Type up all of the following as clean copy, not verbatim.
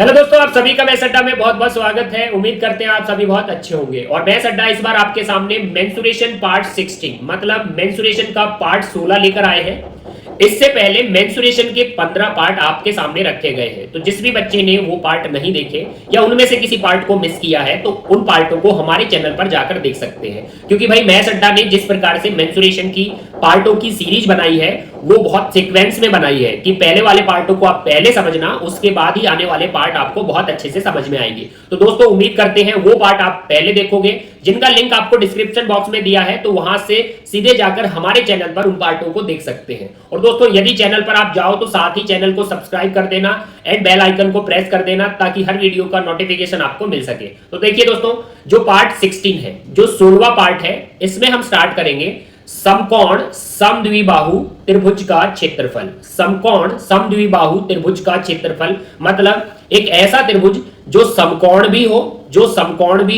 Hello दोस्तों, आप सभी का मैथ्स अड्डा में बहुत बहुत स्वागत है। उम्मीद करते हैं आप सभी बहुत अच्छे होंगे। और मैथ्स अड्डा इस बार आपके सामने मेंसुरेशन पार्ट 16 मतलब मेंसुरेशन का पार्ट 16 लेकर आए हैं। इससे पहले मेंसुरेशन के 15 पार्ट आपके सामने रखे गए हैं। तो जिस भी बच्चे ने वो पार्ट नहीं देखे या उनमें से किसी पार्ट को मिस किया है तो उन पार्टों को हमारे चैनल पर जाकर देख सकते हैं। क्योंकि भाई मैथ्स अड्डा ने जिस प्रकार से मेंसुरेशन की पार्टों की सीरीज बनाई है वो बहुत सीक्वेंस में बनाई है कि पहले वाले पार्टों को आप पहले समझना, उसके बाद ही आने वाले पार्ट आपको बहुत अच्छे से समझ में आएंगे। तो दोस्तों उम्मीद करते हैं वो पार्ट आप पहले देखोगे, जिनका लिंक आपको डिस्क्रिप्शन बॉक्स में दिया है, तो वहां से सीधे जाकर हमारे चैनल पर उन पार्टों को देख सकते हैं। और दोस्तों यदि चैनल पर आप जाओ तो साथ ही चैनल को सब्सक्राइब कर देना एंड बेल आइकन को प्रेस कर देना ताकि हर वीडियो का नोटिफिकेशन आपको मिल सके। तो देखिए दोस्तों, जो पार्ट 16 है, जो 16वां पार्ट है, इसमें हम स्टार्ट करेंगे समकोण समद्विबाहु त्रिभुज का क्षेत्रफल। समकोण समद्विबाहु त्रिभुज का क्षेत्रफल मतलब एक ऐसा त्रिभुज जो समकोण भी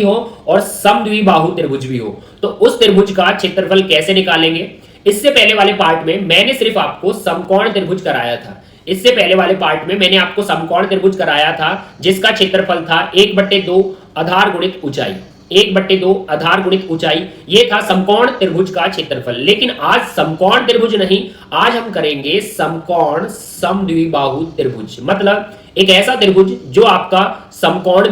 हो और समद्विबाहु त्रिभुज भी हो। तो उस त्रिभुज का क्षेत्रफल कैसे निकालेंगे? इससे पहले वाले पार्ट में मैंने सिर्फ आपको समकोण त्रिभुज कराया था। इससे पहले वाले पार्ट में मैंने आपको समकोण त्रिभुज कराया था जिसका क्षेत्रफल था 1/2 आधार गुणित ऊंचाई। 1/2 आधार गुणित ऊंचाई, ये था समकोण त्रिभुज का क्षेत्रफल। लेकिन आज समकोण त्रिभुज नहीं, आज हम करेंगे समकोण समद्विबाहु त्रिभुज। मतलब एक ऐसा त्रिभुज जो आपका समकोण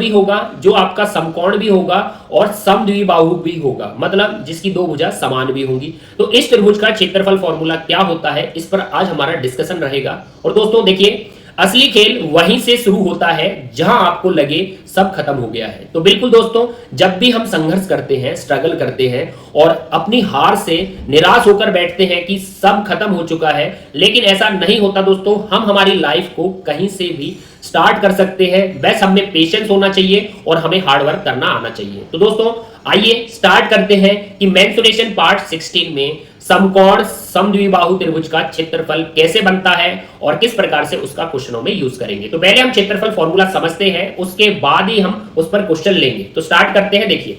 भी होगा और समद्विबाहु भी होगा, मतलब जिसकी दो भुजा समान भी होंगी। तो इस त्रिभुज का क्षेत्रफल फॉर्मूला क्या होता है, इस पर आज हमारा डिस्कशन रहेगा। और दोस्तों देखिए, असली खेल वहीं से शुरू होता है जहां आपको लगे सब खत्म हो गया है। तो बिल्कुल दोस्तों, जब भी हम संघर्ष करते हैं, स्ट्रगल करते हैं और अपनी हार से निराश होकर बैठते हैं कि सब खत्म हो चुका है, लेकिन ऐसा नहीं होता दोस्तों। हम हमारी लाइफ को कहीं से भी स्टार्ट कर सकते हैं। बस हमें पेशेंस होना चाहिए और हमें हार्डवर्क करना आना चाहिए। तो दोस्तों आइए स्टार्ट करते हैं कि मेंसुरेशन पार्ट 16 में समकोण समद्विबाहु त्रिभुज का क्षेत्रफल कैसे बनता है और किस प्रकार से उसका क्वेश्चनों में यूज करेंगे। तो पहले हम क्षेत्रफल फॉर्मूला समझते हैं, उसके बाद ही हम उस पर क्वेश्चन लेंगे। तो स्टार्ट करते हैं। देखिए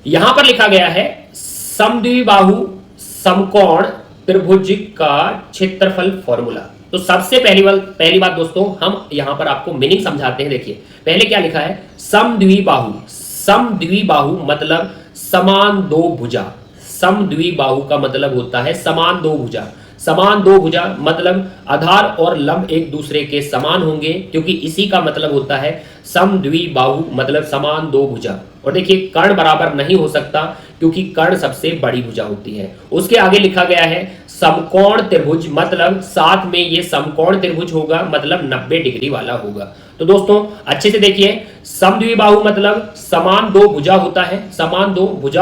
यहां पर लिखा गया है समद्विबाहु समकोण त्रिभुज का क्षेत्रफल फॉर्मूला। तो सबसे पहली बात दोस्तों, हम यहां पर आपको मीनिंग समझाते हैं। देखिए पहले क्या लिखा है, समद्विबाहु मतलब समान दो भुजा। समद्विबाहु का मतलब होता है समान दो भुजा। समान दो भुजा मतलब आधार और लंब एक दूसरे के समान होंगे, क्योंकि इसी का मतलब होता है समद्विबाहु मतलब समान दो भुजा। और देखिए कर्ण बराबर नहीं हो सकता क्योंकि कर्ण सबसे बड़ी भुजा होती है। उसके आगे लिखा गया है समकोण त्रिभुज, मतलब साथ में ये समकोण त्रिभुज होगा, मतलब 90 डिग्री वाला होगा। तो दोस्तों अच्छे से देखिए, समद्विबाहु मतलब समान दो भुजा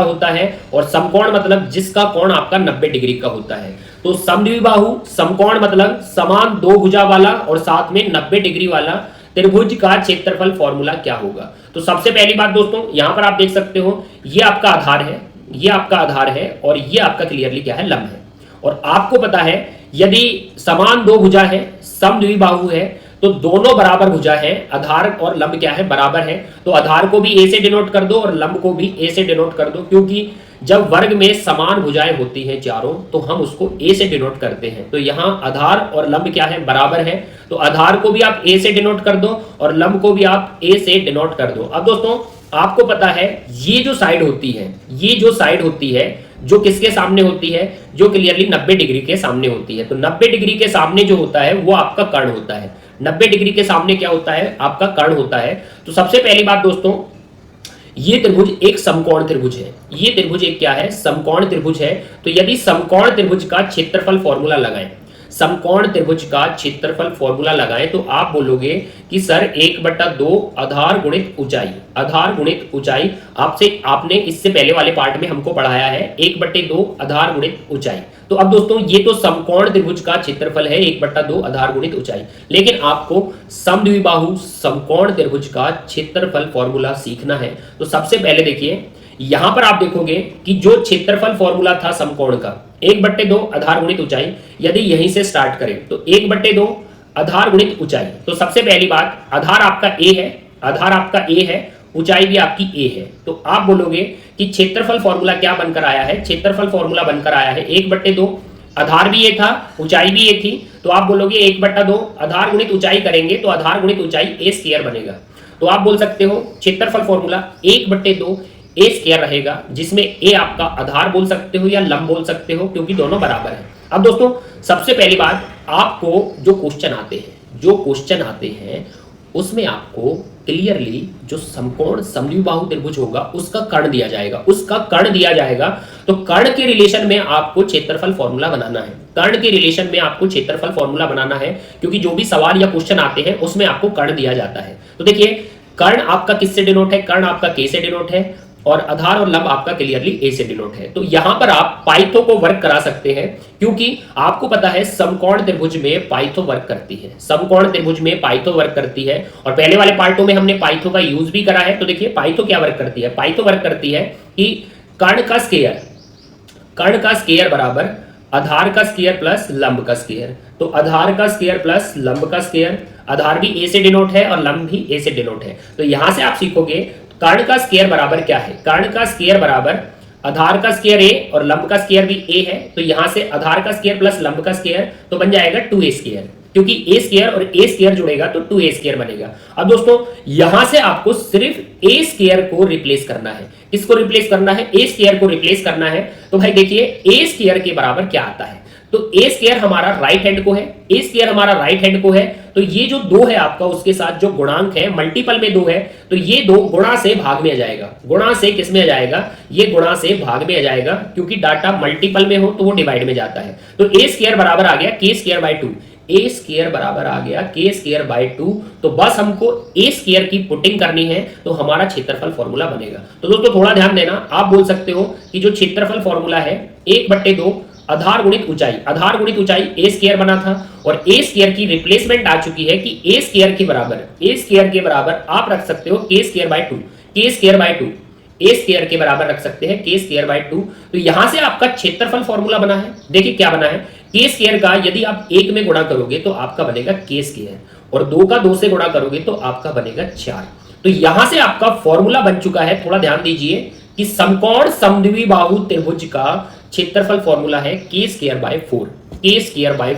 होता है और समकोण मतलब जिसका कोण आपका 90 डिग्री का होता है। तो समद्विबाहु समकोण मतलब समान दो भुजा वाला और साथ में 90 डिग्री वाला त्रिभुज का क्षेत्रफल फॉर्मूला क्या होगा। तो सबसे पहली बात दोस्तों, यहां पर आप देख सकते हो ये आपका आधार है और ये आपका क्लियरली क्या है, लंब है। और आपको पता है यदि समान दो भुजा है, समद्विबाहु है, तो दोनों बराबर भुजा है, आधार और लंब क्या है, बराबर है। तो आधार को भी ए से डिनोट कर दो और लंब को भी ए से डिनोट कर दो, क्योंकि जब वर्ग में समान भुजाएं होती हैं चारों तो हम उसको ए से डिनोट करते हैं। तो यहां आधार और लंब क्या है, बराबर है। तो आधार को भी आप ए से डिनोट कर दो और लंब को भी आप ए से डिनोट कर दो। अब दोस्तों आपको पता है ये जो साइड होती है जो किसके सामने होती है, जो क्लियरली 90 डिग्री के सामने होती है। तो 90 डिग्री के सामने जो होता है वो आपका कर्ण होता है। 90 डिग्री के सामने क्या होता है, आपका कर्ण होता है। तो सबसे पहली बात दोस्तों, ये त्रिभुज एक समकोण त्रिभुज है। ये त्रिभुज एक क्या है, समकोण त्रिभुज है। तो यदि समकोण त्रिभुज का क्षेत्रफल फॉर्मूला लगाएं, समकोण त्रिभुज का क्षेत्रफल फॉर्मूला लगाएं, तो आप बोलोगे कि सर 1/2 आधार गुणित ऊंचाई। आपने इससे पहले वाले पार्ट में हमको पढ़ाया है 1/2 आधार गुणित ऊंचाई। तो अब दोस्तों ये तो समकोण त्रिभुज का क्षेत्रफल है 1/2 आधार गुणित ऊंचाई, लेकिन आपको समद्विबाहु समकोण त्रिभुज का क्षेत्रफल फॉर्मूला सीखना है। तो सबसे पहले देखिए यहां पर आप देखोगे कि जो क्षेत्रफल फॉर्मूला था समकोण का 1/2 आधार गुणित ऊंचाई, यदि यहीं से स्टार्ट करें तो 1/2 आधार गुणित ऊंचाई। तो सबसे पहली बात, आधार आपका ए है, ऊंचाई भी आपकी ए है। तो आप बोलोगे कि क्षेत्रफल फॉर्मूला क्या बनकर आया है, क्षेत्रफल फॉर्मूला बनकर आया है 1/2 आधार भी ये था, ऊंचाई भी ये थी, तो आप बोलोगे 1/2 आधार गुणित ऊंचाई करेंगे तो आधार गुणित ऊंचाई ए स्क्वायर बनेगा। तो आप बोल सकते हो क्षेत्रफल फॉर्मूला 1/2 ए स्क्वायर रहेगा, जिसमें ए आपका आधार बोल सकते हो या लंब बोल सकते हो, क्योंकि दोनों बराबर है। अब दोस्तों सबसे पहली बात, आपको जो क्वेश्चन आते हैं उसमें आपको क्लियरली जो समकोण समद्विबाहु त्रिभुज होगा उसका कर्ण दिया जाएगा, तो कर्ण के रिलेशन में आपको क्षेत्रफल फॉर्मूला बनाना है, क्योंकि जो भी सवाल या क्वेश्चन आते हैं उसमें आपको कर्ण दिया जाता है। तो देखिए कर्ण आपका किससे डिनोट है, कर्ण आपका के से डिनोट है, और आधार और लंब आपका क्लियरली ए से डिनोट है। तो यहां पर आप पाइथो को वर्क करा सकते हैं, क्योंकि आपको पता है समकोण त्रिभुज में पाइथो वर्क करती है, और पहले वाले पार्टों में हमने पाइथो का यूज भी करा है। तो देखिए पाइथो क्या वर्क करती है, पाइथो वर्क करती है कि कर्ण का स्क्वायर बराबर आधार का स्क्वायर प्लस लंब का स्क्वायर। तो आधार का स्क्वायर प्लस लंब का स्क्वायर, आधार भी ए से डिनोट है और लंब भी ए से डिनोट है। तो यहां से आप सीखोगे कर्ण का स्क्वायर बराबर क्या है, कर्ण का स्क्वायर बराबर आधार का स्क्वायर ए और लंब का स्क्वायर भी ए है। तो यहां से आधार का स्क्वायर प्लस लंब का स्क्वायर तो बन जाएगा 2a स्क्वायर, क्योंकि ए स्क्वायर और ए स्क्वायर जुड़ेगा तो 2a स्क्वायर बनेगा। अब दोस्तों यहां से आपको सिर्फ ए स्क्वायर को रिप्लेस करना है। किसको रिप्लेस करना है, ए स्क्वायर को रिप्लेस करना है। तो भाई देखिए ए स्क्वायर के बराबर क्या आता है, तो ए स्क्वायर हमारा राइट हैंड को है, तो ये जो 2 है आपका उसके साथ जो गुणांक है मल्टीपल में 2 है, तो ये 2 गुणा से भाग में आ जाएगा। गुणा से किस में आ जाएगा, ये गुणा से भाग में आ जाएगा, क्योंकि डाटा मल्टीपल में हो तो वो डिवाइड में जाता है। तो ए स्क्वायर बराबर आ गया के स्क्वायर बाय 2, ए स्क्वायर बराबर आ गया के स्क्वायर बाय 2। तो बस हमको ए स्क्वायर की पुटिंग करनी है, तो हमारा क्षेत्रफल फॉर्मूला बनेगा। तो दोस्तों थोड़ा ध्यान देना, आप बोल सकते हो कि जो क्षेत्रफल फॉर्मूला है 1/2 आधार गुणित ऊंचाई ए स्क्वायर बना था, और ए स्क्वायर की रिप्लेसमेंट आ चुकी है कि ए स्क्वायर के बराबर आप रख सकते हो के स्क्वायर बाय 2, ए स्क्वायर के बराबर रख सकते हैं के स्क्वायर बाय 2। तो यहां से आपका क्षेत्रफल फॉर्मूला बना है। देखिए क्या बना है, के स्क्वायर का यदि आप 1 में गुणा करोगे तो आपका बनेगा के स्क्वायर, और 2 का 2 से गुणा करोगे तो आपका बनेगा 4। तो यहां से आपका फॉर्मूला बन चुका है। थोड़ा ध्यान दीजिए कि समकोण समद्विबाहु त्रिभुज का क्षेत्रफल फॉर्मूला है के स्क्वायर बाय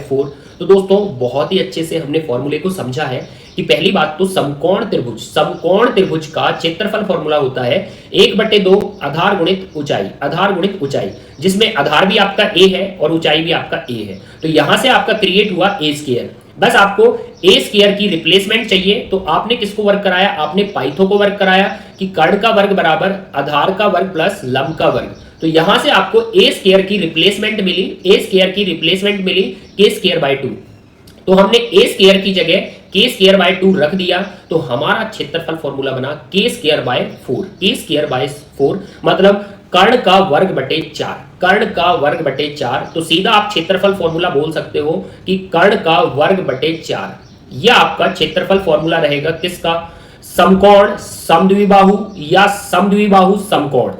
4। तो दोस्तों बहुत ही अच्छे से हमने फॉर्मूले को समझा है कि पहली बात तो समकोण त्रिभुज का क्षेत्रफल फॉर्मूला होता है 1/2 आधार गुणित ऊंचाई, जिसमें आधार भी आपका ए है और ऊंचाई भी आपका ए है। तो यहां से आपका क्रिएट हुआ ए स्क्वायर। बस आपको ए स्क्वायर की रिप्लेसमेंट चाहिए, तो आपने किसको वर्क कराया, आपने पाइथो को वर्क कराया कि कर्ण का वर्ग बराबर आधार का वर्ग प्लस लंब का वर्ग। तो यहां से आपको ए स्क्वायर की रिप्लेसमेंट मिली के स्क्वायर बाय 2। तो हमने ए स्क्वायर की जगह के स्क्वायर बाय 2 रख दिया, तो हमारा क्षेत्रफल फॉर्मूला बना के स्क्वायर बाय 4, मतलब कर्ण का वर्ग बटे 4, तो सीधा आप क्षेत्रफल फॉर्मूला बोल सकते हो कि कर्ण का वर्ग बटे 4। यह आपका क्षेत्रफल फॉर्मूला रहेगा किसका, समकोण समद्विबाहु या समद्विबाहु समकोण।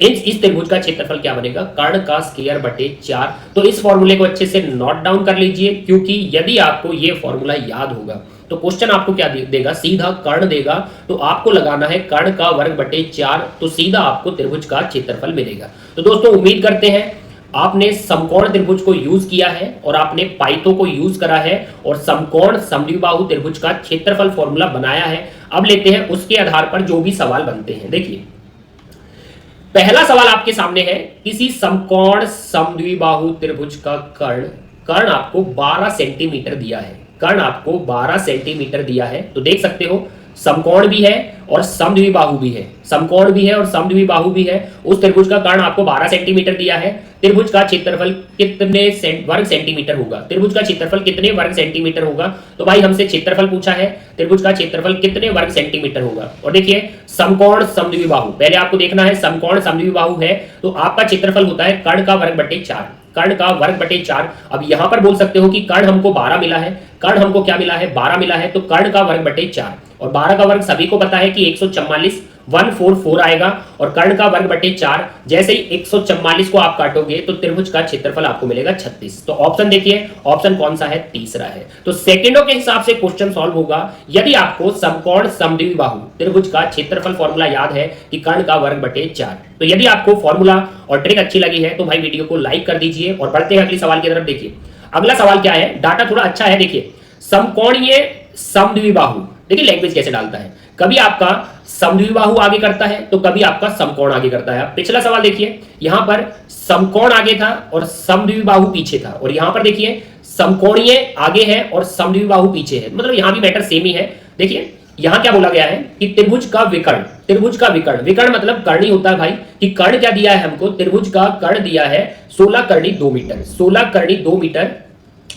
इस त्रिभुज का क्षेत्रफल क्या बनेगा, कर्ण का स्क्वायर बटे 4। तो इस फॉर्मूले को अच्छे से नोट डाउन कर लीजिए, क्योंकि यदि आपको ये फॉर्मूला याद होगा तो क्वेश्चन आपको क्या देगा, सीधा कर्ण देगा, तो आपको लगाना है कर्ण का वर्ग बटे 4, तो सीधा आपको त्रिभुज का क्षेत्रफल मिलेगा। तो दोस्तों उम्मीद करते हैं आपने समकोण त्रिभुज को यूज किया है और आपने पाइथो को यूज करा है और समकोण समद्विबाहु त्रिभुज का क्षेत्रफल फॉर्मूला बनाया है। अब लेते हैं उसके आधार पर जो भी सवाल बनते हैं। देखिए पहला सवाल आपके सामने है, किसी समकोण समद्विबाहु त्रिभुज का कर्ण आपको 12 सेंटीमीटर दिया है। तो देख सकते हो समकोण भी है और समद्विबाहु भी है, उस त्रिभुज का कर्ण आपको 12 सेंटीमीटर दिया है। त्रिभुज का क्षेत्रफल कितने वर्ग सेंटीमीटर होगा, तो भाई हमसे क्षेत्रफल पूछा है, त्रिभुज का क्षेत्रफल कितने वर्ग सेंटीमीटर होगा। और देखिए समकोण समद्विबाहु, पहले आपको देखना है समकोण समद्विबाहु है तो आपका क्षेत्रफल होता है कर्ण का वर्ग बटे 4। अब यहां पर बोल सकते हो कि कर्ण हमको 12 मिला है, 12 मिला है, तो कर्ण का वर्ग बटे 4, और 12 का वर्ग सभी को पता है कि 144, 144 आएगा और कर्ण का वर्ग बटे 4। जैसे ही 144 को आप काटोगे तो त्रिभुज का क्षेत्रफल आपको मिलेगा 36। तो ऑप्शन देखिए, ऑप्शन कौन सा है? तीसरा है। तो सेकंडों के हिसाब से क्वेश्चन सॉल्व होगा यदि आपको समकोण समद्विबाहु त्रिभुज का क्षेत्रफल फॉर्मूला याद है कि कर्ण का वर्ग बटे 4। तो यदि आपको फॉर्मूला और ट्रिक अच्छी लगी है तो भाई वीडियो को लाइक कर दीजिए और बढ़ते हैं अगले सवाल की तरफ। देखिए अगला सवाल क्या है, डाटा थोड़ा अच्छा है। देखिए समकोणीय समद्विबाहु, देखिए लैंग्वेज कैसे डालता है, कभी आपका समद्विबाहु आगे करता है तो कभी आपका समकोण आगे करता है। पिछला सवाल देखिए, यहां पर समकोण आगे था और समद्विबाहु पीछे था, और यहां पर देखिए समकोणीय आगे है और समद्विबाहु पीछे है, मतलब यहां भी मैटर सेम ही है। देखिए यहां क्या बोला गया है कि त्रिभुज का विकर्ण, त्रिभुज का विकर्ण, विकर्ण मतलब कर्ण ही होता है भाई, कि कर्ण क्या दिया है हमको, त्रिभुज का कर्ण दिया है 16 कर्णी 2 मीटर, 16 कर्णी 2 मीटर।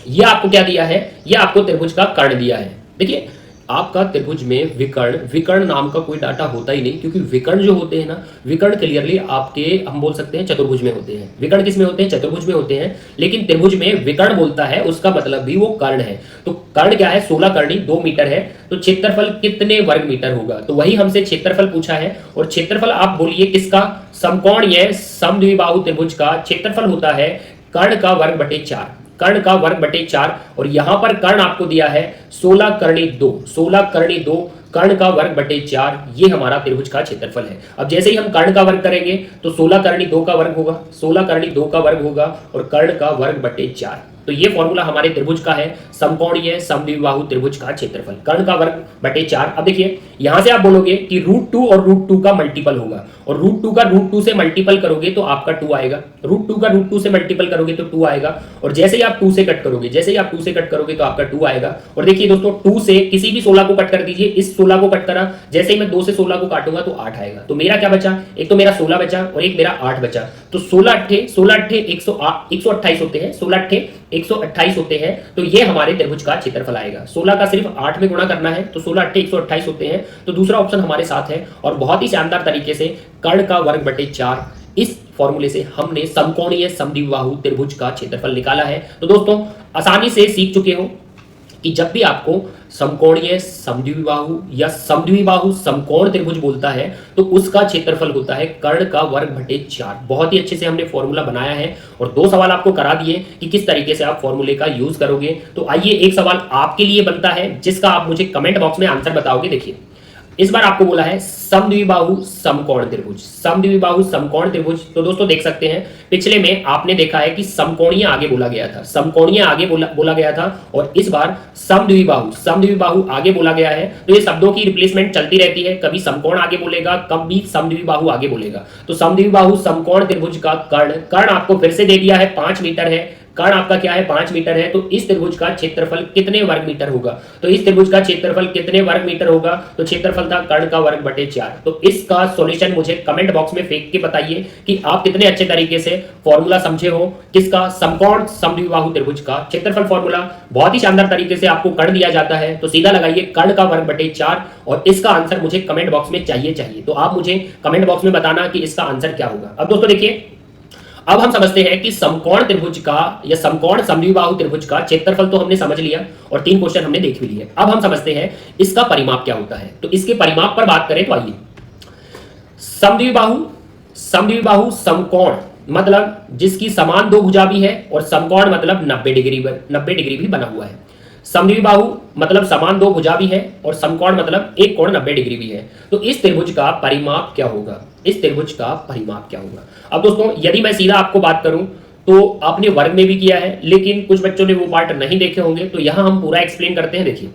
यह आपको क्या दिया है, यह आपको त्रिभुज का कर्ण दिया है। देखिए आपका त्रिभुज में विकर्ण, विकर्ण नाम का कोई डाटा होता ही नहीं, क्योंकि विकर्ण जो होते हैं ना, विकर्ण क्लियरली आपके हम बोल सकते हैं चतुर्भुज में होते हैं। विकर्ण किस में होते हैं? चतुर्भुज में होते हैं। लेकिन त्रिभुज में विकर्ण बोलता है, उसका मतलब भी वो कर्ण है। तो कर्ण क्या है? 16 कर्णी 2 मीटर है। तो क्षेत्रफल कितने वर्ग मीटर होगा? तो वही हमसे क्षेत्रफल पूछा है, और क्षेत्रफल आप बोलिए किसका? समकोणीय समद्विबाहु त्रिभुज का क्षेत्रफल होता है कर्ण का वर्ग बटे 4, कर्ण का वर्ग बटे 4। और यहां पर कर्ण आपको दिया है 16 कर्णी 2, 16 कर्णी 2, कर्ण का वर्ग बटे 4, ये हमारा त्रिभुज का क्षेत्रफल है। अब जैसे ही हम कर्ण का वर्ग करेंगे तो 16 कर्णी 2 का वर्ग होगा, 16 कर्णी 2 का वर्ग होगा और कर्ण का वर्ग बटे 4। तो ये फॉर्मूला हमारे त्रिभुज का है, समकोणीय समद्विबाहु त्रिभुज का क्षेत्रफल कर्ण का वर्ग बटे 4। अब देखिए यहां से आप बोलोगे कि √2 और √2 का मल्टीपल होगा, और √2 का √2 से मल्टीपल करोगे तो आपका 2 आएगा, √2 का √2 से मल्टीपल करोगे तो 2 आएगा, और जैसे ही आप 2 से कट करोगे, जैसे ही आप 2 से कट करोगे तो आपका 2 आएगा। और देखिए दोस्तों 2 से किसी भी 16 को कट कर दीजिए, इस 16 को कट करा, जैसे ही मैं 2 से 16 को काटूंगा तो 8 आएगा। तो मेरा क्या बचा? एक तो मेरा 16 बचा और एक मेरा 8 बचा। तो 16 अट्ठे 128 होते हैं, 16 अट्ठे 128 होते हैं। तो ये हमारे त्रिभुज का क्षेत्रफल आएगा। 16 का सिर्फ 8 में गुणा करना है तो 16 अट्ठे 128 होते हैं। तो दूसरा ऑप्शन हमारे साथ है, और बहुत ही शानदार तरीके से कर्ण का वर्ग बटे 4, इस फॉर्मूले से हमने समकोणीय समद्विबाहु त्रिभुज का क्षेत्रफल निकाला है। तो दोस्तों आसानी से सीख चुके हो कि जब भी आपको समकोणीय समद्विबाहु या समद्विबाहु समकोण त्रिभुज बोलता है तो उसका क्षेत्रफल होता है कर्ण का वर्ग बटे 4। बहुत ही अच्छे से हमने फॉर्मूला बनाया है, और 2 सवाल आपको करा दिए कि किस तरीके से आप फॉर्मूले का यूज करोगे। तो आइए एक सवाल आपके लिए बनता है जिसका आप मुझे कमेंट बॉक्स में आंसर बताओगे। देखिए इस बार आपको बोला है समद्विबाहु समकोण त्रिभुज, समद्विबाहु समकोण त्रिभुज। तो दोस्तों देख सकते हैं पिछले में आपने देखा है कि समकोणीय आगे बोला गया था, समकोणीय आगे बोला गया था, और इस बार समद्विबाहु, समद्विबाहु आगे बोला गया है। तो ये शब्दों की रिप्लेसमेंट चलती रहती है, कभी समकोण आगे बोलेगा, कभी समद्विबाहु आगे बोलेगा। तो समद्विबाहु समकोण त्रिभुज का कर्ण, कर्ण आपको फिर से दे दिया है 5 मीटर है, कर्ण आपका क्या है 5 मीटर है। तो इस त्रिभुज का क्षेत्रफल कितने वर्ग मीटर होगा? तो इस त्रिभुज का क्षेत्रफल कितने वर्ग मीटर होगा? तो क्षेत्रफल था कर्ण का वर्ग बटे 4। तो इसका सॉल्यूशन मुझे कमेंट बॉक्स में फेंक के बताइए कि आप कितने अच्छे तरीके से फॉर्मूला समझे हो किसका, समकोण समद्विबाहु त्रिभुज का क्षेत्रफल फॉर्मूला। बहुत ही शानदार तरीके से आपको कर्ण दिया जाता है, तो सीधा लगाइए कर्ण का वर्ग बटे 4, और इसका आंसर मुझे कमेंट बॉक्स में चाहिए। तो आप मुझे कमेंट बॉक्स में बताना कि इसका आंसर क्या होगा। अब दोस्तों देखिए, अब हम समझते हैं कि समकोण त्रिभुज का या समकोण समद्विबाहु त्रिभुज का क्षेत्रफल तो हमने समझ लिया और 3 क्वेश्चन हमने देख भी लिए। अब हम समझते हैं इसका परिमाप क्या होता है। तो इसके परिमाप पर बात करें तो आइए, समद्विबाहु, समद्विबाहु समकोण मतलब जिसकी समान 2 भुजा भी है, और समकोण मतलब 90 डिग्री भी बना हुआ है। समद्विबाहु मतलब समान 2 भुजा भी है, और समकोण मतलब एक कोण 90 डिग्री भी है। तो इस त्रिभुज का परिमाप क्या होगा? इस त्रिभुज का परिमाप क्या होगा? अब दोस्तों यदि मैं सीधा आपको बात करूं तो आपने वर्ग में भी किया है, लेकिन कुछ बच्चों ने वो पार्ट नहीं देखे होंगे, तो यहां हम पूरा एक्सप्लेन करते हैं। देखिए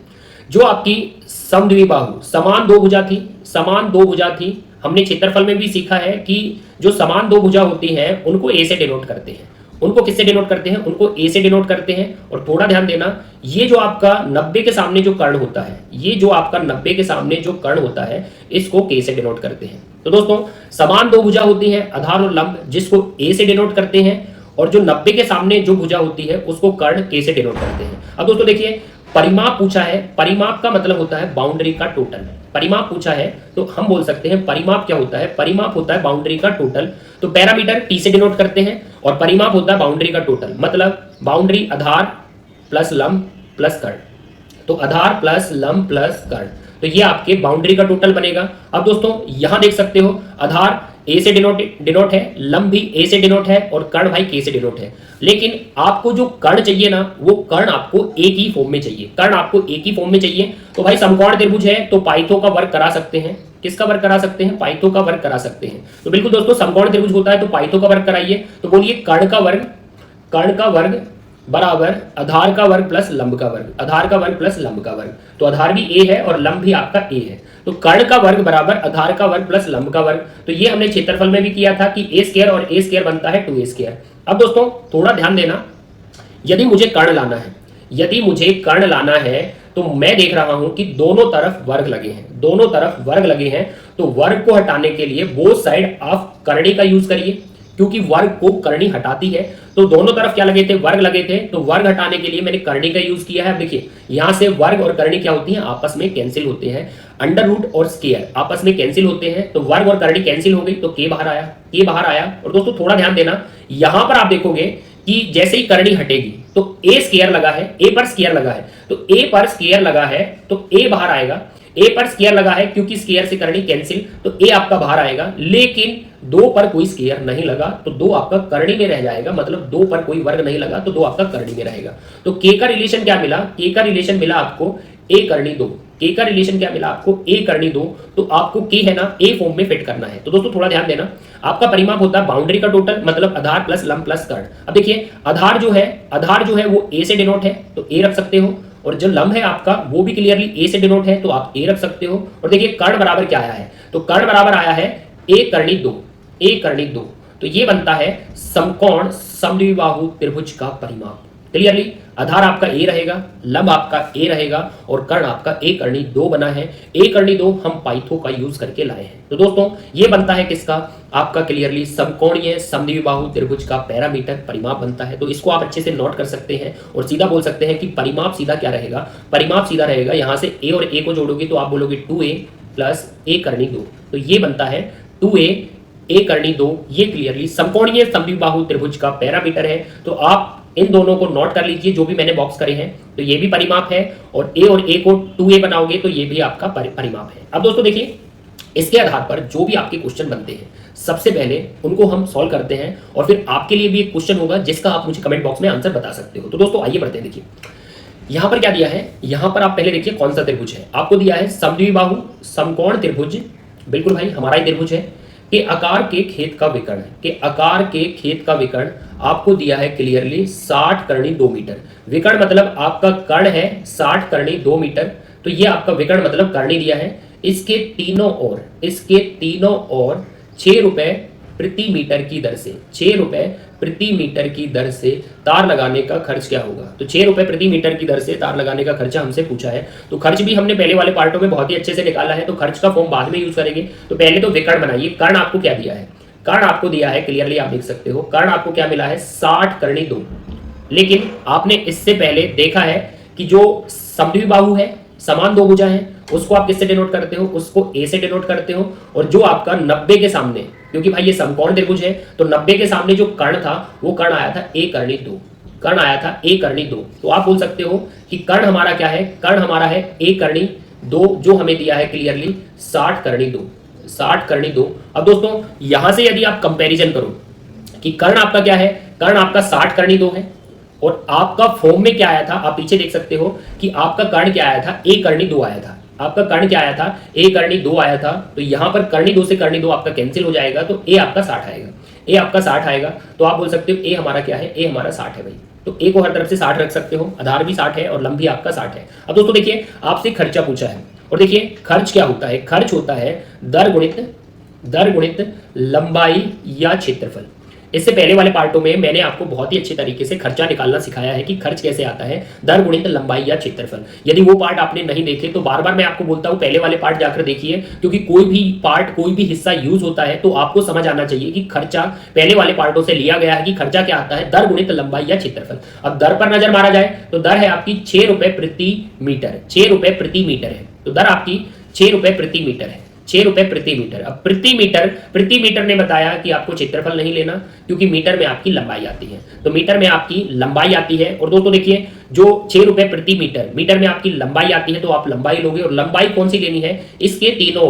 जो आपकी समद्विबाहु समान 2 भुजा थी, समान 2 भुजा थी, हमने क्षेत्रफल में भी सीखा है कि जो समान 2 भुजा होती हैं उनको ए से डिनोट करते हैं। उनको किससे डिनोट करते हैं? उनको ए से डिनोट करते हैं। और थोड़ा ध्यान देना, ये जो आपका 90 के सामने जो कर्ण होता है, ये जो आपका 90 के सामने जो कर्ण होता है, इसको के से डिनोट करते हैं। तो दोस्तों समान 2 भुजा होती है आधार और लंब, जिसको ए से डिनोट करते हैं, और जो 90 के सामने जो भुजा होती है उसको कर्ण के से डिनोट करते हैं। अब दोस्तों देखिए परिमाप पूछा है, परिमाप का मतलब होता है बाउंड्री का टोटल। परिमाप पूछा है तो हम बोल सकते हैं परिमाप क्या होता है? परिमाप होता है बाउंड्री का टोटल। तो पैरामीटर टी से डिनोट करते हैं, और परिमाप होता है बाउंड्री का टोटल, मतलब बाउंड्री आधार प्लस लंब प्लस कर्ण। तो आधार प्लस लंब प्लस कर्ण, तो ये आपके बाउंड्री का टोटल बनेगा। अब दोस्तों यहां देख सकते हो आधार ए से डिनोट है, लंब भी ए से डिनोट है और कर्ण भाई के से डिनोट है। लेकिन आपको जो कर्ण चाहिए ना, वो कर्ण आपको एक ही फॉर्म में चाहिए, कर्ण आपको एक ही फॉर्म में चाहिए। तो भाई समकोण त्रिभुज है तो पाइथो का वर्ग करा सकते हैं। किसका वर्ग करा सकते हैं? पाइथो का वर्ग करा सकते हैं। तो बिल्कुल दोस्तों समकोण त्रिभुज होता है तो पाइथो का वर्ग कराइए। तो बोलिए कर्ण का वर्ग बराबर आधार का वर्ग प्लस लंब का वर्ग, आधार का वर्ग प्लस लंब का वर्ग। तो आधार भी ए है और लंब भी आपका ए है, तो कर्ण का वर्ग बराबर आधार का वर्ग प्लस लंब का वर्ग। तो ये हमने क्षेत्रफल में भी किया था कि ए स्क्वायर और ए स्क्वायर बनता है 2a स्क्वायर। अब दोस्तों थोड़ा ध्यान देना, यदि मुझे कर्ण लाना है तो मैं देख रहा हूं कि दोनों तरफ वर्ग लगे हैं, तो वर्ग को हटाने के लिए बोथ साइड आप करणी का यूज करिए, क्योंकि वर्ग को करणी हटाती है। तो दोनों तरफ क्या लगे थे? वर्ग लगे थे, तो वर्ग हटाने के लिए मैंने करणी का यूज किया है। अब देखिए यहां से वर्ग और करणी क्या होती है? आपस में कैंसिल होते हैं, अंडर रूट और स्क्वायर आपस में कैंसिल होते हैं, तो वर्ग और करणी कैंसिल हो गई, तो के बाहर आया। और दोस्तों थोड़ा ध्यान देना, यहां पर आप देखोगे कि जैसे ही करणी हटेगी तो ए स्क्वायर लगा है, ए पर स्क्वायर लगा है, तो ए पर स्क्वायर लगा है तो ए बाहर आएगा। ए पर स्क्वायर लगा है क्योंकि स्क्वायर से करणी कैंसिल, तो ए आपका बाहर आएगा। लेकिन दो पर कोई स्क्वायर नहीं लगा तो दो आपका करणी में रह जाएगा, मतलब दो पर कोई वर्ग नहीं लगा तो दो आपका करणी में रहेगा। तो के का रिलेशन क्या मिला? के का रिलेशन मिला आपको ए करणी 2। के का रिलेशन क्या मिला आपको? ए करणी 2। तो आपको के है ना ए फॉर्म में फिट करना है। तो दोस्तों थोड़ा ध्यान देना, आपका परिमाप होता है बाउंड्री का टोटल, मतलब आधार प्लस लंब प्लस कर्ण। अब देखिए आधार जो है वो ए से डिनोट है तो ए रख सकते हो, और जो लंब है आपका वो भी क्लियरली ए से डिनोट है तो आप ए रख सकते हो। और देखिए कर्ण बराबर क्या आया है? तो कर्ण बराबर आया है ए करणी 2। तो ये बनता है समकोण समद्विबाहु त्रिभुज का परिमाप। क्लियरली आधार आपका ए रहेगा, लंब आपका ए रहेगा और कर्ण आपका ए करणी 2 बना है। ए करणी 2 हम पाइथो का यूज करके लाए हैं। तो दोस्तों ये बनता है किसका? आपका क्लियरली समकोणीय समद्विबाहु त्रिभुज का पैरामीटर परिमाप बनता है। तो इसको आप अच्छे से नोट कर सकते हैं और सीधा बोल सकते हैं कि परिमाप सीधा क्या रहेगा? परिमाप सीधा रहेगा, यहां से ए और ए को जोड़ोगे तो आप बोलोगे 2a प्लस ए करणी 2। तो ये बनता है 2a ए करणी 2। ये क्लियरली समकोणीय समद्विबाहु त्रिभुज का पैरामीटर है। तो आप इन दोनों को नोट कर लीजिए जो भी मैंने बॉक्स करे हैं। तो ये भी परिमाप है और ए को 2a बनाओगे तो ये भी आपका परिमाप है। अब दोस्तों देखिए इसके आधार पर जो भी आपके क्वेश्चन बनते हैं सबसे पहले उनको हम सॉल्व करते हैं, और फिर आपके लिए भी एक क्वेश्चन होगा जिसका आप मुझे कमेंट बॉक्स में आंसर बता सकते हो। तो दोस्तों आइए बढ़ते हैं। देखिए यहां पर क्या दिया है, यहां पर आप पहले देखिए कौन सा त्रिभुज है। आपको दिया है समद्विबाहु समकोण त्रिभुज, बिल्कुल भाई हमारा ही त्रिभुज है, के आकार के खेत का विकर्ण आपको दिया है क्लियरली 60 करणी 2 मीटर। विकर्ण मतलब आपका कर्ण है 60 करणी 2 मीटर, तो ये आपका विकर्ण मतलब करणी दिया है। इसके तीनों ओर 6 रुपए प्रति मीटर की दर से, 6 रुपए प्रति मीटर की दर से तार लगाने का खर्च क्या होगा? तो 6 रुपए प्रति मीटर की दर से तार लगाने का खर्चा हमसे पूछा है। तो खर्च भी हमने पहले वाले पार्टों में बहुत ही अच्छे से निकाला है, तो खर्च का फॉर्म बाद में यूज करेंगे। तो पहले तो विकर्ण बनाइए। कर्ण आपको क्या दिया है? कर्ण आपको दिया है क्लियरली आप देख सकते हो, कर्ण आपको क्या मिला है? 60 करणी 2। लेकिन आपने इससे पहले देखा है कि जो समद्विबाहु है, समान दो भुजा है, उसको आप किससे डिनोट करते हो? उसको ए से डिनोट करते हो। और जो आपका 90 के सामने, क्योंकि भाई ये समकोण त्रिभुज है तो 90 के सामने जो कर्ण था वो कर्ण आया था ए करणी 2। तो आप बोल सकते हो कि कर्ण हमारा क्या है? कर्ण हमारा है ए करणी 2, जो हमें दिया है क्लियरली 60 करणी 2। अब दोस्तों यहां से यदि आप कंपैरिजन करो कि कर्ण आपका क्या है, कर्ण आपका 60 करणी 2 है और आपका फॉर्म में क्या आया था, आप पीछे देख सकते हो कि आपका कर्ण क्या आया था? ए करणी 2 आया था। आपका कर्ण क्या आया था? ए करणी 2 आया था। तो यहां पर करणी 2 से करणी 2 आपका कैंसिल हो जाएगा, तो ए आपका 60 आएगा। तो आप बोल सकते हो ए हमारा क्या है? ए हमारा 60 है भाई। तो ए को हर तरफ से 60 रख सकते हो, आधार भी 60 है और लंब भी आपका 60 है। अब दोस्तों देखिए आपसे खर्चा पूछा है, और देखिए खर्च क्या होता है? खर्च होता है दर गुणित लंबाई या क्षेत्रफल। इससे पहले वाले पार्टों में मैंने आपको बहुत ही अच्छे तरीके से खर्चा निकालना सिखाया है कि खर्च कैसे आता है, दर गुणित लंबाई या क्षेत्रफल। यदि वो पार्ट आपने नहीं देखे तो बार बार मैं आपको बोलता हूं पहले वाले पार्ट जाकर देखिए, क्योंकि कोई भी पार्ट कोई भी हिस्सा यूज होता है तो आपको समझ आना चाहिए कि खर्चा पहले वाले पार्टों से लिया गया है कि खर्चा क्या आता है, दर गुणित लंबाई या क्षेत्रफल। अब दर पर नजर मारा जाए तो दर है आपकी 6 रुपए प्रति मीटर, 6 रुपए प्रति मीटर है। तो दर आपकी 6 रुपए प्रति मीटर है। 6 रुपए प्रति मीटर। अब प्रति मीटर ने बताया कि आपको क्षेत्रफल नहीं लेना, क्योंकि मीटर में आपकी लंबाई आती है, तो मीटर में आपकी लंबाई आती है। और दोस्तों देखिए, जो 6 रुपए प्रति मीटर, मीटर में आपकी लंबाई आती है, तो आप लंबाई लोगे, और लंबाई कौन सी लेनी है, इसके तीनों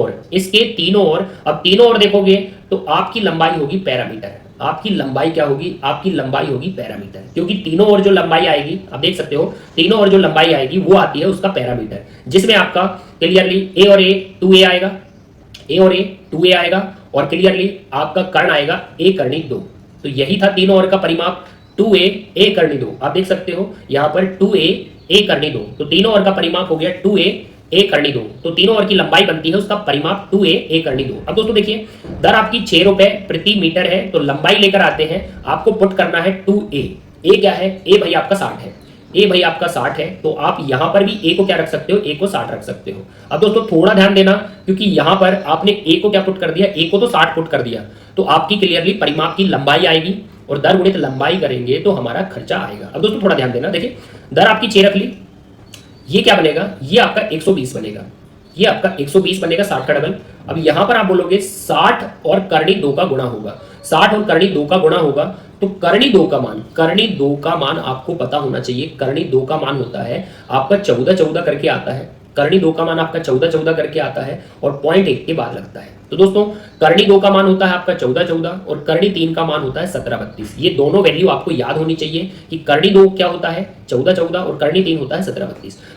ओर। अब तीनों ओर देखोगे तो आपकी लंबाई होगी पैरामीटर। आपकी लंबाई क्या होगी, आपकी लंबाई होगी पैरामीटर, क्योंकि तीनों ओर जो लंबाई आएगी, आप देख सकते हो, तीनों ओर जो लंबाई आएगी वो आती है उसका पैरामीटर, जिसमें आपका क्लियरली ए और ए 2a आएगा, ए और ए 2a आएगा, और क्लियरली आपका कर्ण आएगा a करनी 2। तो यही था तीनों ओर का परिमाप, 2a a करनी 2। आप देख सकते हो यहाँ पर 2a a करनी 2, तो तीनों ओर का परिमाप हो गया 2a a करनी 2। तो तीनों ओर की लंबाई बनती है उसका परिमाप 2a a करनी 2। अब दोस्तों देखिए, दर आपकी 6 रुपए प्रति मीटर है, तो लंबाई लेकर आते हैं, आपको पुट करना है 2a। a क्या है, a भाई आपका 60 है, a भाई आपका 60 है, तो आप यहां पर भी a को क्या रख सकते हो, a को 60 रख सकते हो। अब दोस्तों थोड़ा ध्यान देना, क्योंकि यहां पर आपने a को क्या पुट कर दिया, a को तो 60 पुट कर दिया, तो आपकी क्लियरली परिमाप की लंबाई आएगी, और दर गुणित लंबाई करेंगे तो हमारा खर्चा आएगा। अब दोस्तों थोड़ा ध्यान देना, देखिए दर आपकी 6 रख ली, ये क्या बनेगा, ये आपका 120 बनेगा, ये आपका 120 बनेगा 60 का डबल। अब यहां पर आप बोलोगे 60 और करनी 2 का गुणा होगा, 60 और करनी 2 का गुणा होगा, तो करनी 2 का मान आपको पता होना चाहिए। करनी 2 का मान होता है आपका 14 करके आता है, करनी 2 का मान आपका 14 करके आता है, और पॉइंट 1 के बाद लगता है। तो दोस्तों करनी 2 का मान होता है आपका 14 और करनी 3 का मान होता है 17 ये दोनों वैल्यू आपको याद होनी चाहिए कि करनी 2 क्या होता है 14 और करनी 3 होता है 17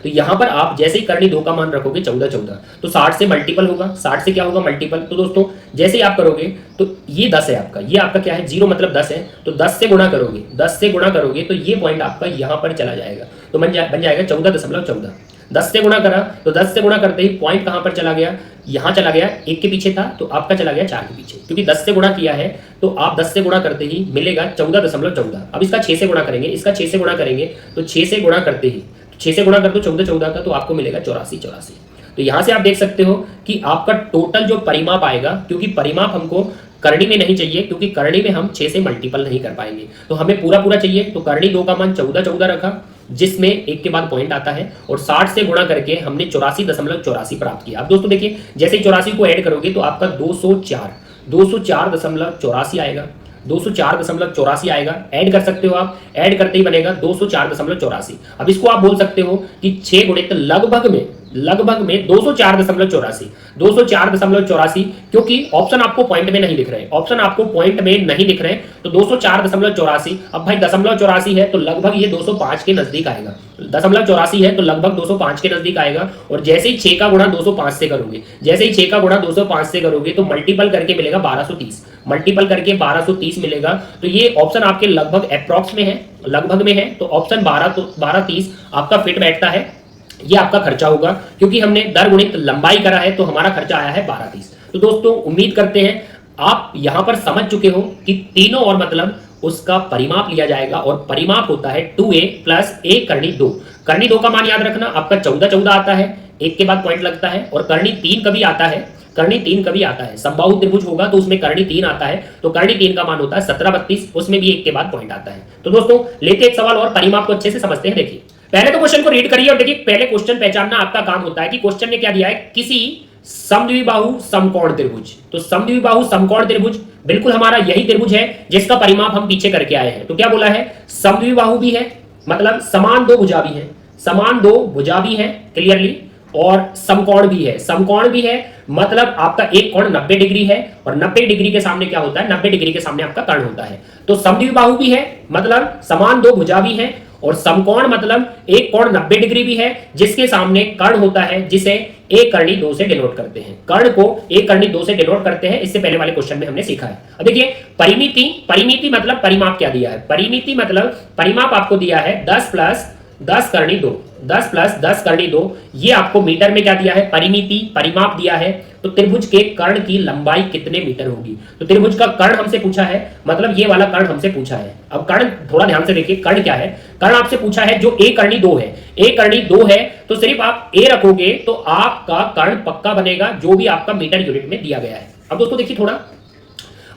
तो यहां पर आप जैसे ही करनी 2 का मान रखोगे 14 तो 60 से मल्टीपल होगा, 60 से क्या होगा मल्टीपल। तो दोस्तों जैसे ही आप करोगे तो ये 10 है आपका, ये आपका क्या है 0 मतलब 10 है, तो 10 से गुणा करोगे, 10 से गुणा करोगे तो ये पॉइंट आपका यहां पर चला जाएगा, तो बन जाएगा 14.14। 10 से गुणा करा तो 10 से गुणा करते ही पॉइंट कहां पर चला गया, यहां चला गया, 1 के पीछे था तो आपका चला गया 4 के पीछे, क्योंकि 10 से गुणा किया है तो आप 10 से गुणा करते ही मिलेगा 14.14। अब इसका 6 से गुणा करेंगे, इसका 6 से गुणा करेंगे तो 6 से गुणा करते ही 6 से गुणा कर दो 14 का, तो आपको मिलेगा 84। तो यहां से आप देख सकते हो कि आपका टोटल जो परिमाप आएगा, क्योंकि परिमाप हमको करनी में नहीं चाहिए, क्योंकि करनी में हम 6 से मल्टीपल नहीं कर पाएंगे, तो हमें पूरा चाहिए। तो करनी 2 का मान 14 रखा, जिसमें 1 के बाद पॉइंट आता है, और 60 से गुणा करके हमने 84.84 प्राप्त किया। अब दोस्तों देखिए जैसे ही 84 को ऐड करोगे तो आपका 204.84 आएगा, 204.84 आएगा। ऐड कर सकते हो आप, ऐड करते ही बनेगा 204.84। अब इसको आप बोल सकते हो कि 6 गुणित लगभग में 204.84, क्योंकि ऑप्शन आपको पॉइंट में नहीं दिख रहे, तो 204.84। अब भाई 0.84 है तो लगभग ये 205 के नजदीक आएगा, 0.84 है तो लगभग 205 के नजदीक आएगा। और जैसे ही 6 का गुणा 205 से करोगे, तो मल्टीपल करके मिलेगा 1230 मिलेगा। तो ये ऑप्शन आपके लगभग अप्रॉक्स में है, तो ऑप्शन 1230 आपका फिट बैठता है। ये आपका खर्चा होगा, क्योंकि हमने दर गुणित लंबाई करा है, तो हमारा खर्चा आया है 1230। तो दोस्तों उम्मीद करते हैं आप यहां पर समझ चुके हो कि तीनों और मतलब उसका परिमाप लिया जाएगा, और परिमाप होता है 2a प्लस a करनी 2। करनी 2 का मान याद रखना आपका 14 आता है, 1 के बाद पॉइंट लगता है, और करनी 3 कभी आता है, समबाहु त्रिभुज होगा तो उसमें करनी 3 आता है, तो करनी 3 का मान होता है 1732, उसमें भी 1 के बाद पॉइंट आता है। तो दोस्तों लेते एक सवाल और परिमाप को अच्छे से समझते हैं। देखिए पहले तो क्वेश्चन को रीड करिए, और देखिए पहले क्वेश्चन पहचानना आपका काम होता है कि क्वेश्चन ने क्या दिया है, किसी समद्विबाहु समकोण त्रिभुज। तो समद्विबाहु समकोण त्रिभुज बिल्कुल हमारा यही त्रिभुज है जिसका परिमाप हम पीछे करके आए हैं। तो क्या बोला है, समद्विबाहु भी है, मतलब समान दो भुजा भी है क्लियरली, और समकोण भी है, मतलब आपका एक कोण 90 डिग्री है, और 90 डिग्री के सामने क्या होता है, 90 डिग्री के सामने आपका कर्ण होता है। तो समद्विबाहु भी है, मतलब समान दो भुजा भी है, और समकोण मतलब एक कोण 90 डिग्री भी है जिसके सामने कर्ण होता है, जिसे एक करनी 2 से डिनोट करते हैं। कर्ण को एक करनी 2 से डिनोट करते हैं, इससे पहले वाले क्वेश्चन में हमने सीखा है। अब देखिए परिमिति मतलब परिमाप क्या दिया है, परिमिति मतलब परिमाप आपको दिया है 10 प्लस 10 करनी 2, 10 प्लस 10 करनी 2, ये आपको मीटर में क्या दिया है, परिमाप दिया है। तो त्रिभुज के कर्ण की लंबाई कितने मीटर होगी, तो त्रिभुज का कर्ण हमसे पूछा है, मतलब ये वाला कर्ण हमसे पूछा है। अब कर्ण थोड़ा ध्यान से देखिए, कर्ण क्या है, कर्ण आपसे पूछा है जो a करनी 2 है, a करनी 2 है, तो सिर्फ आप a रखोगे तो आपका कर्ण पक्का बनेगा, जो भी आपका मीटर यूनिट में दिया गया है। अब दोस्तों देखिए थोड़ा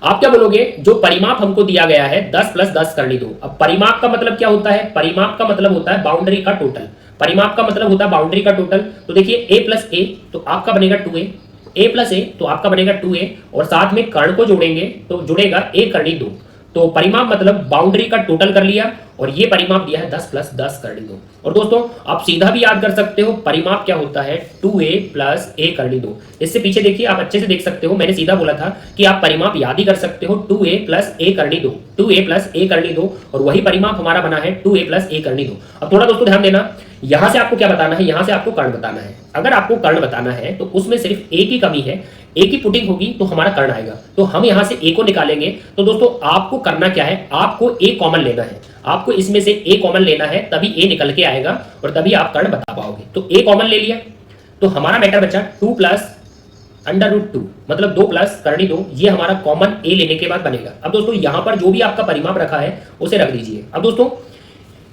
आप क्या बोलोगे, जो परिमाप हमको दिया गया है 10 प्लस 10 करनी 2। अब परिमाप का मतलब क्या होता है, परिमाप का मतलब होता है बाउंड्री का टोटल, तो देखिए a प्लस a, तो आपका बनेगा 2a, a प्लस ए तो आपका बनेगा 2a और साथ में कर्ण को जोड़ेंगे तो जुड़ेगा a करनी 2। तो परिमाप मतलब बाउंड्री का टोटल कर लिया और ये परिमाप दिया है 10 प्लस 10 करनी 2। और दोस्तों आप सीधा भी याद कर सकते हो परिमाप क्या होता है 2a प्लस a करनी 2। इससे पीछे देखिए आप अच्छे से देख सकते हो, मैंने सीधा बोला था कि आप परिमाप याद ही कर सकते हो 2a प्लस a करनी 2, 2a प्लस a करनी 2 और वही परिमाप हमारा बना है 2a प्लस a करनी 2। अब थोड़ा दोस्तों ध्यान देना, यहां से आपको क्या बताना है, यहां से आपको कर्ण बताना है। अगर आपको कर्ण बताना है तो उसमें सिर्फ a की कमी है, ए की पुटिंग होगी तो हमारा कर्ण आएगा। तो हम यहां से ए को निकालेंगे। तो दोस्तों आपको करना क्या है, आपको ए कॉमन लेना है, आपको इसमें से ए कॉमन लेना है, तभी ए निकल के आएगा और तभी आप कर्ण बता पाओगे। तो ए कॉमन ले लिया तो हमारा मैटर बचा 2 प्लस √2 मतलब 2 प्लस करनी 2, ये हमारा कॉमन ए लेने के बाद बनेगा। अब दोस्तों यहां पर जो भी आपका परिमाप रखा है उसे रख दीजिए। अब दोस्तों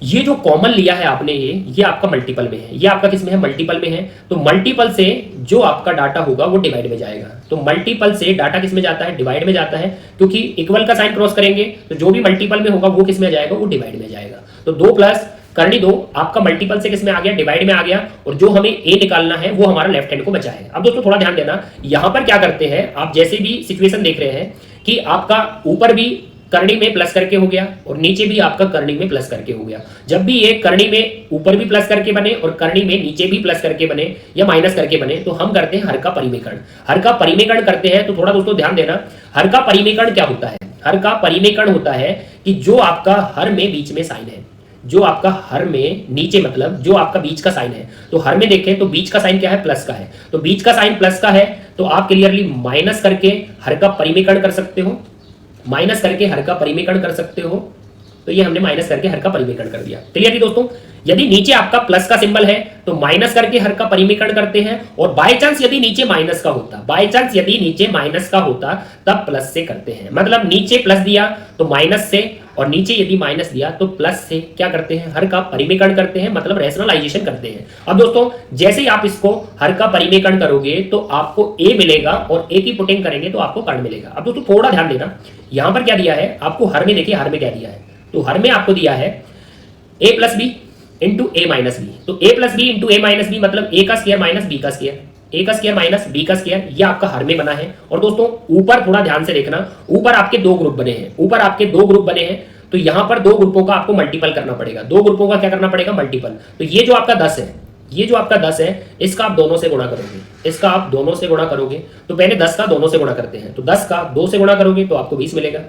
ये जो कॉमन लिया है आपने, ये आपका मल्टीपल में है, ये आपका किस में है, मल्टीपल में है। तो मल्टीपल से जो आपका डाटा होगा वो डिवाइड में जाएगा। तो मल्टीपल से डाटा किस में जाता है, डिवाइड में जाता है, क्योंकि इक्वल का साइन क्रॉस करेंगे तो जो भी मल्टीपल में होगा वो किस में जाएगा, वो डिवाइड में जाएगा। तो 2 प्लस करनी 2 आपका मल्टीपल से किस में आ गया, डिवाइड में आ गया और जो हमें ए निकालना है वो हमारा लेफ्ट हैंड को बचा है। अब दोस्तों थोड़ा ध्यान देना, यहां पर क्या करते हैं आप, जैसे भी सिचुएशन देख रहे हैं कि आपका ऊपर भी करनी में प्लस करके हो गया और नीचे भी आपका करनी में प्लस करके हो गया। जब भी ये करनी में ऊपर भी प्लस करके बने और करनी में नीचे भी प्लस करके बने या माइनस करके बने तो हम करते हैं हर का परिमेयकरण। हर का परिमेयकरण करते हैं तो थोड़ा दोस्तों ध्यान देना, हर का परिमेयकरण क्या होता है, हर का परिमेयकरण होता है कि जो आपका हर में बीच में साइन है, जो आपका हर में नीचे मतलब जो आपका बीच का साइन है, तो हर में देखें तो बीच का साइन क्या है, प्लस का है। तो बीच का साइन प्लस का है तो आप क्लियरली माइनस करके हर का परिमेयकरण कर सकते हो, माइनस करके हर का परिमेयकरण कर सकते हो। तो ये हमने माइनस करके हर का परिमेयकरण कर दिया। क्लियर है दोस्तों, यदि नीचे आपका प्लस का सिंबल है तो माइनस करके हर का परिमेयकरण करते हैं और बाय चांस यदि नीचे माइनस का होता, बाय चांस यदि नीचे माइनस का होता तब प्लस से करते हैं। मतलब नीचे प्लस दिया तो माइनस से और नीचे यदि माइनस दिया तो प्लस से क्या करते हैं, हर का परिमेयकरण करते हैं, मतलब रैशनलाइजेशन करते हैं। अब दोस्तों जैसे ही आप इसको हर का परिमेयकरण करोगे तो आपको ए मिलेगा और ए की पुटिंग करेंगे तो आपको कर्ण मिलेगा। अब दोस्तों थोड़ा ध्यान देना, यहां पर क्या दिया है आपको, हर में देखिए, हर में क्या दिया है, तो हर में आपको दिया है a plus B into A minus B. तो a plus B into A minus B मतलब a का स्क्वायर माइनस b का स्क्वायर, a का स्क्वायर माइनस b का स्क्वायर, ये आपका हर में बना है। और दोस्तों ऊपर थोड़ा ध्यान से देखना, ऊपर आपके दो ग्रुप बने हैं, ऊपर आपके दो ग्रुप बने हैं तो यहां पर दो ग्रुपों का आपको मल्टीपल करना पड़ेगा, दो ग्रुपों का क्या करना पड़ेगा, मल्टीपल। तो ये जो आपका 10 है, ये जो आपका 10 है इसका आप दोनों से गुणा करोगे, इसका आप दोनों से गुणा करोगे। तो पहले 10 का दोनों से गुणा करते हैं, तो 10 का 2 से गुणा करोगे तो आपको 20 मिलेगा।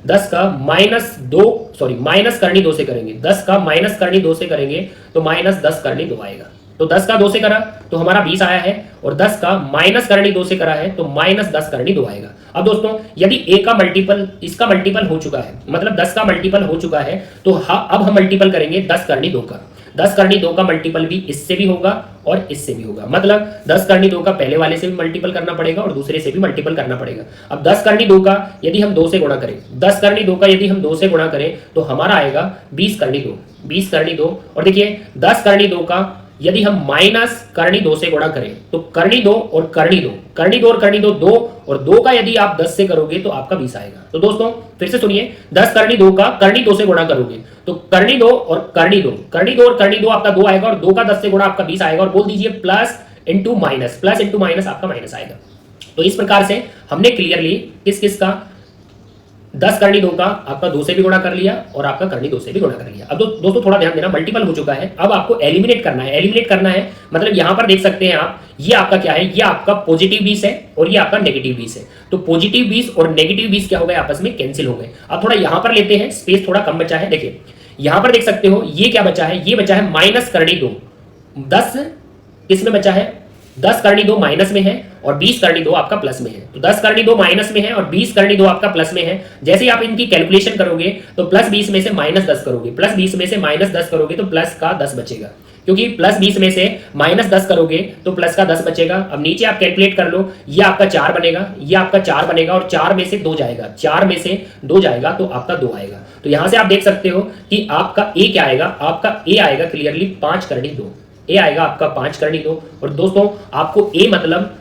10 का माइनस करनी 2 से करेंगे, 10 का माइनस करनी 2 से करेंगे तो माइनस 10 करनी 2 आएगा। तो 10 का 2 से करा तो हमारा 20 आया है और 10 का माइनस करनी 2 से करा है तो माइनस 10 करनी 2 आएगा। अब दोस्तों यदि a का मल्टीपल इसका मल्टीपल हो चुका है, मतलब 10 का मल्टीपल हो चुका है तो अब हम मल्टीपल करेंगे 10 करनी 2 का। 10 करनी 2 का मल्टीपल भी इससे भी होगा और इससे भी होगा, मतलब 10 करनी 2 का पहले वाले से भी मल्टीपल करना पड़ेगा और दूसरे से भी मल्टीपल करना पड़ेगा। अब 10 करनी 2 का यदि हम 2 से गुणा करें, 10 करनी 2 का यदि हम 2 से गुणा करें तो हमारा आएगा 20 करनी 2, 20 करनी 2। और देखिए 10 करनी 2 का यदि हम माइनस करनी 2 से गुणा करें तो करनी 2 और करनी 2, करनी 2 और करनी 2 2 और 2 का यदि आप 10 से करोगे तो आपका 20 आएगा। तो दोस्तों फिर से सुनिए, 10 करनी 2 का करनी 2 से गुणा करोगे तो करनी 2 और करनी 2, करनी 2 और करनी 2 आपका 2 आएगा और 2 का 10 से गुणा आपका 20 आएगा। और बोल दीजिए plus into minus, plus into minus आपका माइनस आएगा। तो इस प्रकार से हमने क्लियरली किस किस का 10 करनी 2 का आपका 2 से भी गुणा कर लिया और आपका करनी 2 से भी गुणा कर लिया। अब दोस्तों थोड़ा ध्यान देना, मल्टीपल हो चुका है, अब आपको एलिमिनेट करना है। एलिमिनेट करना है मतलब यहां पर देख सकते हैं आप, ये आपका क्या है, ये आपका पॉजिटिव 20 है और ये आपका नेगेटिव 20 है। तो पॉजिटिव 20 और नेगेटिव 20 क्या हो गए, आपस में कैंसिल हो गए। अब थोड़ा यहां पर लेते हैं, स्पेस थोड़ा कम बचा है। देखिए यहां पर देख सकते हो ये क्या बचा है, ये बचा है माइनस करनी 2। 10 किसमें बचा है, 10 करनी 2 माइनस में है और 20 करनी 2 आपका प्लस में है। तो 10 करनी 2 माइनस में है और 20 करनी 2 आपका प्लस में है। जैसे ही आप इनकी कैलकुलेशन करोगे तो प्लस 20 में से माइनस 10 करोगे, प्लस 20 में से माइनस 10 करोगे तो प्लस का 10 बचेगा, क्योंकि प्लस 20 में से माइनस 10 करोगे तो प्लस का 10 बचेगा। अब नीचे आप कैलकुलेट कर लो, ये आपका 4 बनेगा, ये आपका 4 बनेगा और 4 में से 2 जाएगा, 4 में से 2 जाएगा तो आपका 2 आएगा। तो यहां से आप देख सकते हो कि आपका ए क्या आएगा, आपका ए आएगा क्लियरली 5 करनी 2, ए आएगा आपका 5 करनी 2। और दोस्तों आपको ए मतलब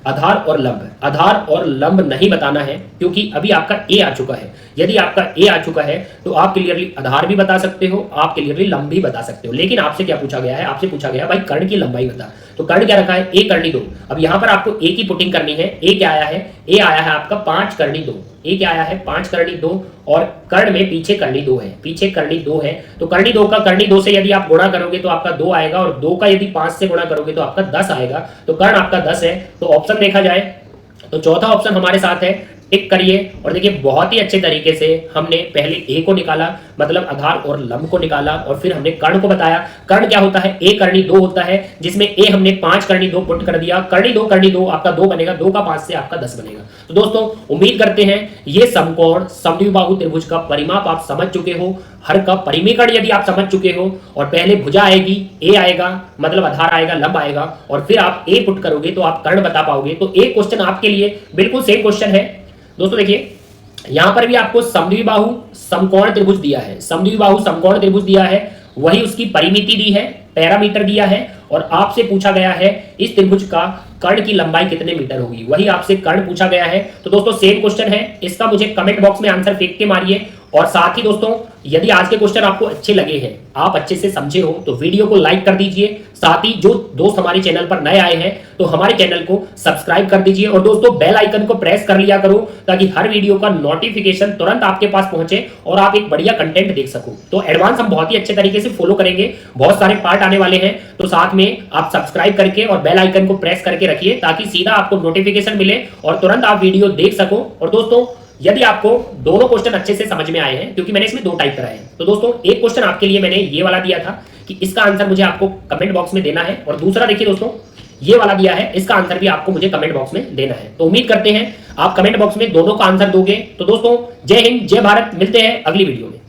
आधार और लंब, आधार और लंब नहीं बताना है क्योंकि अभी आपका ए आ चुका है। यदि आपका ए आ चुका है तो आप क्लियरली आधार भी बता सकते हो, आप क्लियरली लंब भी बता सकते हो। लेकिन आपसे क्या पूछा गया है, आपसे पूछा गया भाई कर्ण की लंबाई बता। तो कर्ण क्या रखा है, ए करनी 2। अब यहां पर आपको ए की पुटिंग करनी है। ए क्या आया है, ए आया है आपका 5 करनी 2। ए क्या आया है, 5 करनी 2, और कर्ण में पीछे करनी 2 है, पीछे करनी 2 है। तो करनी 2 का करनी 2 से यदि आप गुणा करोगे तो आपका 2 आएगा, और 2 का यदि 5 से गुणा करोगे तो आपका 10 आएगा। तो कर्ण आपका 10 है। तो ऑप्शन देखा जाए तो चौथा ऑप्शन हमारे साथ है, टिक करिए। और देखिए बहुत ही अच्छे तरीके से हमने पहले ए को निकाला, मतलब आधार और लंब को निकाला, और फिर हमने कर्ण को बताया। कर्ण क्या होता है, ए करनी 2 होता है, जिसमें ए हमने 5 करनी 2 पुट कर दिया। करनी 2 आपका 2 बनेगा, 2 का 5 से आपका 10 बनेगा। तो दोस्तों उम्मीद करते हैं ये समकोण समद्विबाहु त्रिभुज का परिमाप आप समझ चुके हो, हर का परिमीकरण यदि आप समझ चुके हो, और पहले भुजा आएगी, ए आएगा मतलब आधार आएगा, लंब आएगा, और फिर आप ए पुट करोगे तो आप कर्ण बता पाओगे। तो एक क्वेश्चन आपके लिए बिल्कुल सेम क्वेश्चन है दोस्तों। देखिए यहां पर भी आपको समद्विबाहु समकोण त्रिभुज दिया है, समद्विबाहु समकोण त्रिभुज दिया है, वही उसकी परिमिति दी है, पैरामीटर दिया है, और आपसे पूछा गया है इस त्रिभुज का कर्ण की लंबाई कितने मीटर होगी, वही आपसे कर्ण पूछा गया है। तो दोस्तों सेम क्वेश्चन है, इसका मुझे कमेंट बॉक्स में आंसर फेंक के मारिए। और साथ ही दोस्तों यदि आज के क्वेश्चन आपको अच्छे लगे हैं, आप अच्छे से समझे हो, तो वीडियो को लाइक कर दीजिए। साथ ही जो दोस्त हमारे चैनल पर नए आए हैं तो हमारे चैनल को सब्सक्राइब कर दीजिए, और दोस्तों बेल आइकन को प्रेस कर लिया करो ताकि हर वीडियो का नोटिफिकेशन तुरंत आपके पास पहुंचे और आप एक बढ़िया कंटेंट देख सको। तो एडवांस हम बहुत ही अच्छे तरीके से फॉलो करेंगे, बहुत सारे पार्ट आने वाले हैं, तो साथ में आप सब्सक्राइब करके और बेल आइकन को प्रेस करके रखिए ताकि सीधा आपको नोटिफिकेशन मिले और तुरंत आप वीडियो देख सको। और दोस्तों यदि आपको दोनों क्वेश्चन अच्छे से समझ में आए हैं, क्योंकि मैंने इसमें 2 टाइप कराए हैं, तो दोस्तों एक क्वेश्चन आपके लिए मैंने ये वाला दिया था कि इसका आंसर मुझे आपको कमेंट बॉक्स में देना है, और दूसरा देखिए दोस्तों ये वाला दिया है, इसका आंसर भी आपको मुझे कमेंट बॉक्स में देना है। तो उम्मीद करते हैं आप कमेंट बॉक्स में दोनों का आंसर दोगे। तो दोस्तों जय हिंद, जय भारत, मिलते हैं अगली वीडियो में।